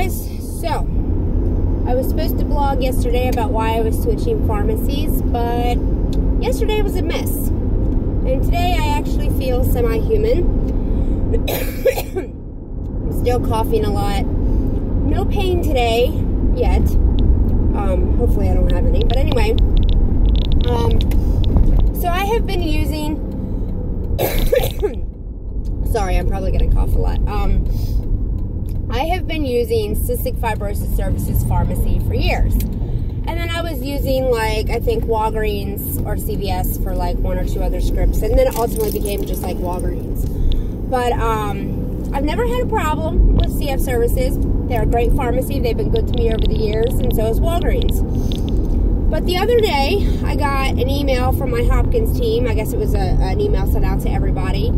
guys, so I was supposed to blog yesterday about why I was switching pharmacies, but yesterday was a mess, and today I actually feel semi-human. I'm still coughing a lot. No pain today yet. Hopefully I don't have any, but anyway, so I have been using sorry, I'm probably gonna cough a lot. I have been using Cystic Fibrosis Services Pharmacy for years. And then I was using, like, I think Walgreens or CVS for, like, one or two other scripts. And then it ultimately became just, like, Walgreens. But, I've never had a problem with CF Services. They're a great pharmacy. They've been good to me over the years, and so is Walgreens. But the other day, I got an email from my Hopkins team. I guess it was an email sent out to everybody,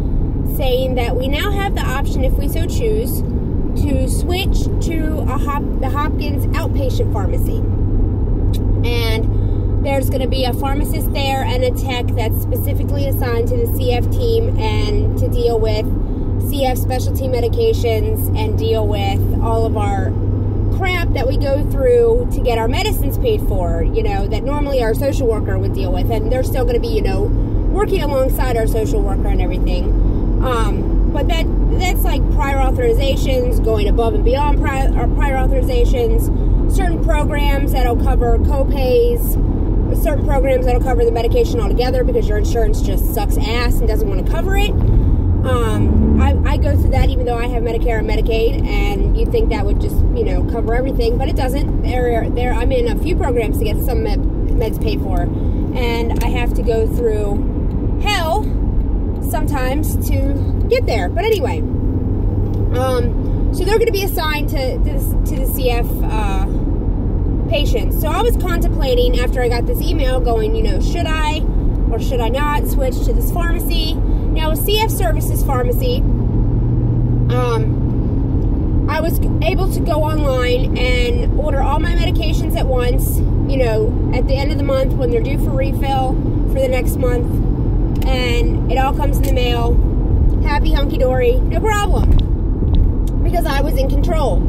saying that we now have the option, if we so choose, to switch to the Hopkins outpatient pharmacy. And there's going to be a pharmacist there and a tech that's specifically assigned to the CF team and to deal with CF specialty medications and deal with all of our crap that we go through to get our medicines paid for, you know, that normally our social worker would deal with. And they're still going to be, you know, working alongside our social worker and everything. But that's like prior authorizations, going above and beyond prior authorizations, certain programs that'll cover co-pays, certain programs that'll cover the medication altogether because your insurance just sucks ass and doesn't want to cover it. I go through that even though I have Medicare and Medicaid, and you'd think that would just, you know, cover everything, but it doesn't. I'm in a few programs to get some meds paid for, and I have to go through hell sometimes to get there. But anyway, so they're going to be assigned to the CF patients. So I was contemplating after I got this email, going, you know, should I or should I not switch to this pharmacy? Now, with CF Services Pharmacy, I was able to go online and order all my medications at once, you know, at the end of the month when they're due for refill for the next month, and it all comes in the mail, happy, hunky-dory, no problem, because I was in control.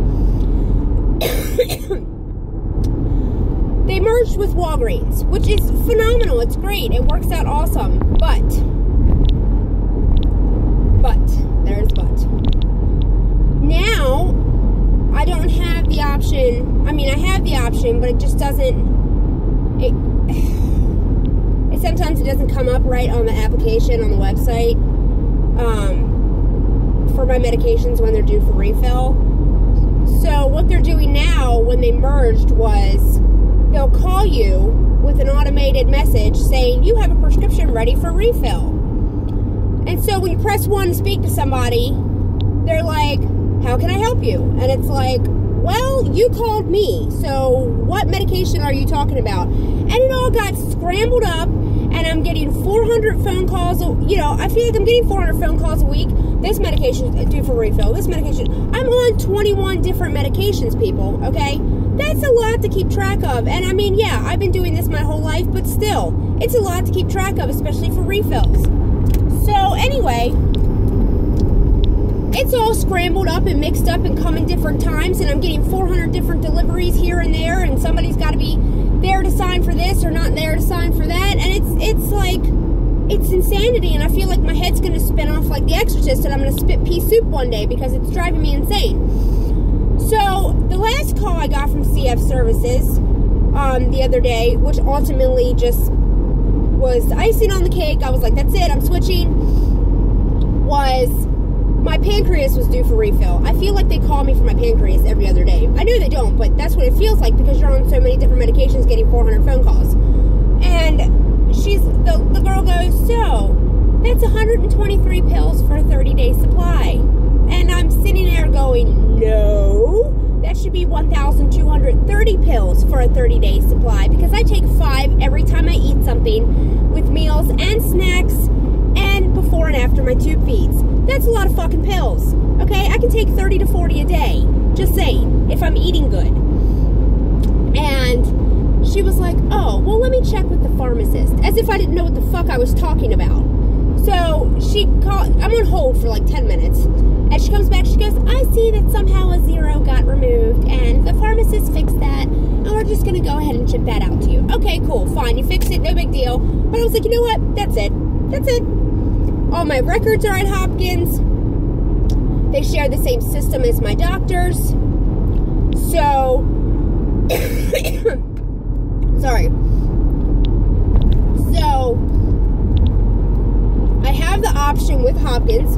They merged with Walgreens, which is phenomenal. It's great. It works out awesome. But, there's but. Now, I don't have the option. I mean, I have the option, but it just doesn't, sometimes it doesn't come up right on the application on the website for my medications when they're due for refill. So what they're doing now when they merged was they'll call you with an automated message saying you have a prescription ready for refill. And so when you press 1 to speak to somebody, they're like, how can I help you? And it's like, well, you called me, so what medication are you talking about? And it all got scrambled up, and I'm getting 400 phone calls, you know, I feel like I'm getting 400 phone calls a week. This medication is due for refill, this medication. I'm on 21 different medications, people, okay? That's a lot to keep track of. And I mean, yeah, I've been doing this my whole life, but still, it's a lot to keep track of, especially for refills. So anyway, it's all scrambled up and mixed up and come in different times, and I'm getting 400 different deliveries here and there, and somebody's got to be there to sign for this or not there to sign for that, and it's like, it's insanity, and I feel like my head's going to spin off like The Exorcist, and I'm going to spit pea soup one day because it's driving me insane. So the last call I got from CF Services the other day, which ultimately just was icing on the cake, I was like, that's it, I'm switching, was my pancreas was due for refill. I feel like they call me for my pancreas every other day. I know they don't, but that's what it feels like because you're on so many different medications getting 400 phone calls. And the girl goes, so, that's 123 pills for a 30-day supply. And I'm sitting there going, no, that should be 1,230 pills for a 30-day supply because I take 5 every time I eat something with meals and snacks and before and after my tube feeds. That's a lot of fucking pills, okay? I can take 30 to 40 a day, just saying, if I'm eating good. And she was like, oh, well, let me check with the pharmacist, as if I didn't know what the fuck I was talking about. So she called, I'm on hold for like 10 minutes, and she comes back, she goes, goes, I see that somehow a 0 got removed, and the pharmacist fixed that, and we're just going to go ahead and ship that out to you. Okay, cool, fine, you fixed it, no big deal. But I was like, you know what? That's it. That's it. All my records are at Hopkins. They share the same system as my doctors. So, sorry. So, I have the option with Hopkins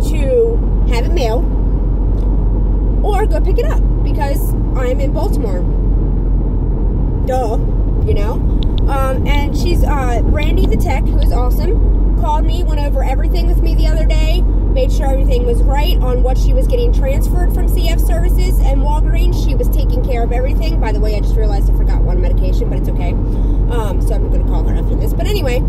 to have it mailed or go pick it up because I'm in Baltimore. Duh, you know? And she's, Randy the tech, who is awesome, called me, went over everything with me the other day, made sure everything was right on what she was getting transferred from CF Services and Walgreens. She was taking care of everything. By the way, I just realized I forgot one medication, but it's okay. So I'm going to call her after this. But anyway,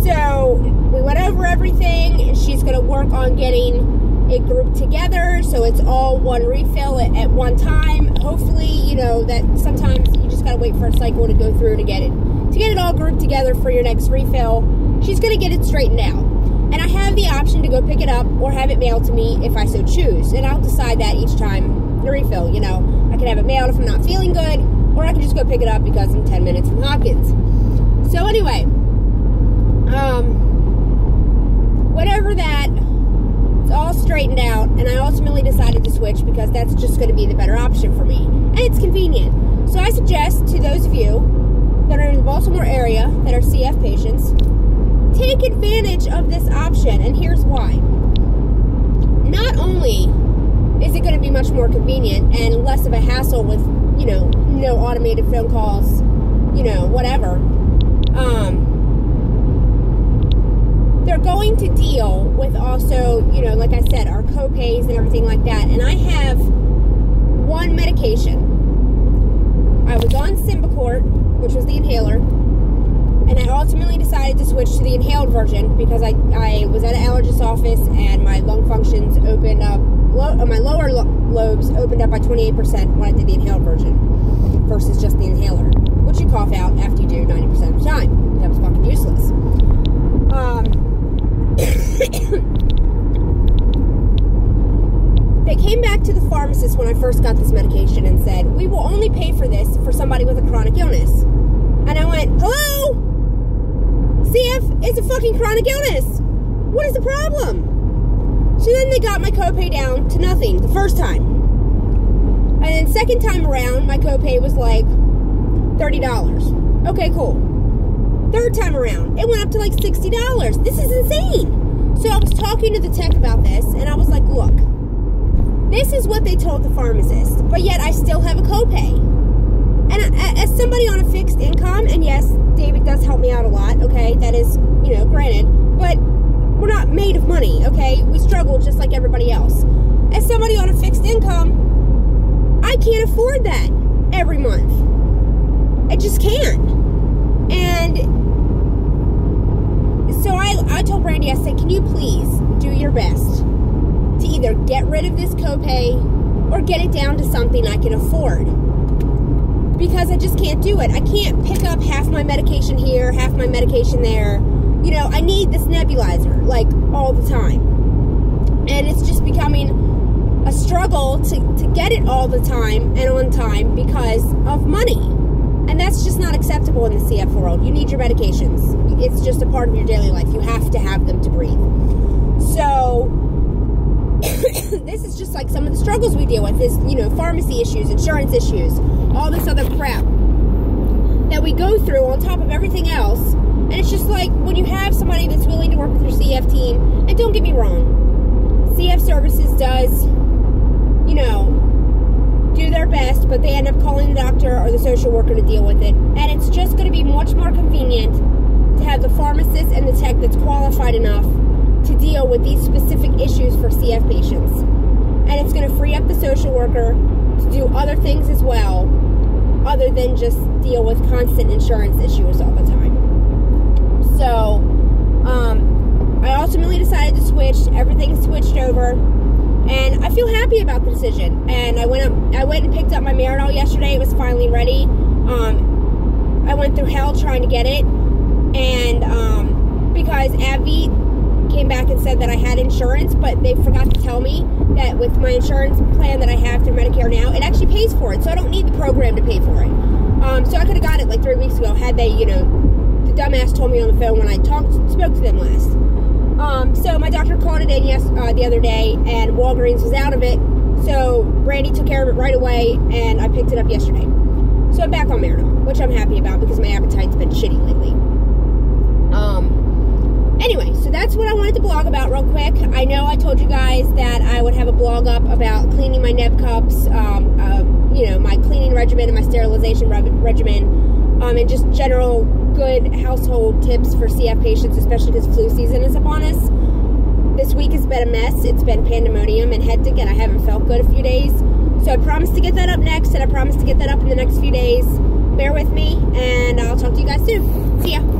so we went over everything. She's going to work on getting a group together so it's all one refill at one time. Hopefully, you know, that sometimes you just got to wait for a cycle to go through to get it all grouped together for your next refill. She's going to get it straightened out. And I have the option to go pick it up or have it mailed to me if I so choose. And I'll decide that each time the refill, you know. I can have it mailed if I'm not feeling good, or I can just go pick it up because I'm 10 minutes from Hopkins. So anyway, whatever that, it's all straightened out, and I ultimately decided to switch because that's just going to be the better option for me. And it's convenient. So I suggest to those of you that are in the Baltimore area that are CF patients, take advantage of this option, and here's why. Not only is it going to be much more convenient and less of a hassle with, you know, no automated phone calls, you know, whatever, they're going to deal with also, you know, like I said, our co-pays and everything like that. And I have one medication. I was on Symbicort, which was the inhaler, and I ultimately decided to switch to the inhaled version because I was at an allergist's office and my lung functions opened up, my lower lobes opened up by 28% when I did the inhaled version versus just the inhaler, which you cough out after you do 90% of the time. That was fucking useless. They came back to the pharmacist when I first got this medication and said, we will only pay for this for somebody with a chronic illness. And I went, hello? CF is a fucking chronic illness. What is the problem? So then they got my copay down to nothing the first time. And then second time around, my copay was like $30. Okay, cool. Third time around, it went up to like $60. This is insane. So I was talking to the tech about this, and I was like, look, this is what they told the pharmacist, but yet I still have a copay. And as somebody on a fixed income, and yes, David does help me out a lot, okay, that is, you know, granted, but we're not made of money, okay? We struggle just like everybody else. As somebody on a fixed income, I can't afford that every month. I just can't. And so I told Brandy, I said, can you please do your best to either get rid of this copay or get it down to something I can afford? Because I just can't do it. I can't pick up half my medication here, half my medication there. You know, I need this nebulizer, like, all the time. And it's just becoming a struggle to get it all the time and on time because of money. And that's just not acceptable in the CF world. You need your medications. It's just a part of your daily life. You have to have them to breathe. So, this is just like some of the struggles we deal with is, you know, pharmacy issues, insurance issues, all this other crap that we go through on top of everything else. And it's just like when you have somebody that's willing to work with your CF team, and don't get me wrong, CF Services does, you know, do their best, but they end up calling the doctor or the social worker to deal with it. And it's just going to be much more convenient to have the pharmacist and the tech that's qualified enough to deal with these specific issues for CF patients. And it's going to free up the social worker to do other things as well, other than just deal with constant insurance issues all the time. So, I ultimately decided to switch. Everything switched over. And I feel happy about the decision. And I went and picked up my Marinol yesterday. It was finally ready. I went through hell trying to get it. And because AbbVie came back and said that I had insurance, but they forgot to tell me that with my insurance plan that I have through Medicare now, it actually pays for it, so I don't need the program to pay for it. So I could have got it like 3 weeks ago had they, you know, the dumbass told me on the phone when I spoke to them last. So my doctor called it in the other day, and Walgreens was out of it, so Brandy took care of it right away, and I picked it up yesterday. So I'm back on Marinol, which I'm happy about because my appetite's been shitty lately. Anyway, so that's what I wanted to blog about real quick. I know I told you guys that I would have a blog up about cleaning my neb cups, you know, my cleaning regimen and my sterilization regimen, and just general good household tips for CF patients, especially because flu season is upon us. This week has been a mess. It's been pandemonium and hectic, and I haven't felt good a few days. So I promise to get that up next, and I promise to get that up in the next few days. Bear with me, and I'll talk to you guys soon. See ya.